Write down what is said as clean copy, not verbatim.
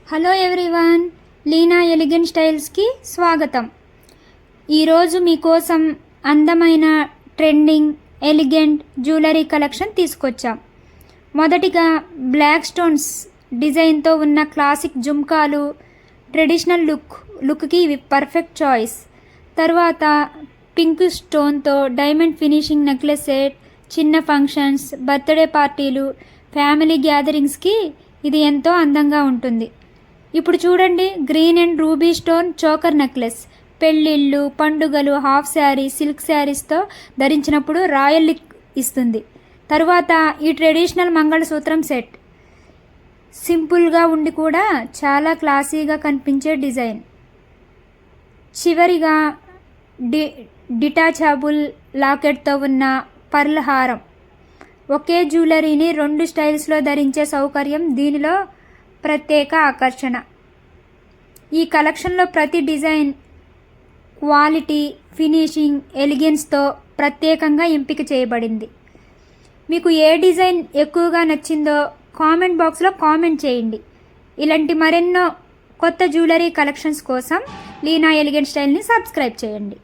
Hello everyone, Leena elegant స్టైల్స్కి స్వాగతం. ఈరోజు మీకోసం అందమైన ట్రెండింగ్ ఎలిగెంట్ జ్యువెలరీ కలెక్షన్ తీసుకొచ్చాం. మొదటిగా బ్లాక్ స్టోన్స్ డిజైన్తో ఉన్న క్లాసిక్ జుమ్కాలు ట్రెడిషనల్ లుక్కి ఇవి పర్ఫెక్ట్ చాయిస్. తర్వాత పింక్ స్టోన్తో డైమండ్ ఫినిషింగ్ నెక్లెస్ సెట్, చిన్న ఫంక్షన్స్, బర్త్డే పార్టీలు, ఫ్యామిలీ గ్యాదరింగ్స్కి ఇది ఎంతో అందంగా ఉంటుంది. ఇప్పుడు చూడండి, green and ruby stone choker necklace పెళ్ళిళ్ళు, పండుగలు, హాఫ్ శారీ, సిల్క్ శారీస్తో ధరించినప్పుడు రాయల్ లుక్ ఇస్తుంది. తరువాత ఈ ట్రెడిషనల్ మంగళసూత్రం సెట్ సింపుల్గా ఉండి కూడా చాలా క్లాసీగా కనిపించే డిజైన్. చివరిగా డిటాచబుల్ లాకెట్తో ఉన్న పర్ల్ హారం. ఒకే జ్యువెలరీని 2 స్టైల్స్లో ధరించే సౌకర్యం దీనిలో ప్రత్యేక ఆకర్షణ. ఈ కలెక్షన్లో ప్రతి డిజైన్ క్వాలిటీ, ఫినిషింగ్, ఎలిగెన్స్తో ప్రత్యేకంగా ఎంపిక చేయబడింది. మీకు ఏ డిజైన్ ఎక్కువగా నచ్చిందో కామెంట్ బాక్స్లో కామెంట్ చేయండి. ఇలాంటి మరెన్నో కొత్త జ్యువెలరీ కలెక్షన్స్ కోసం లీనా ఎలిగెంట్ స్టైల్ని సబ్స్క్రైబ్ చేయండి.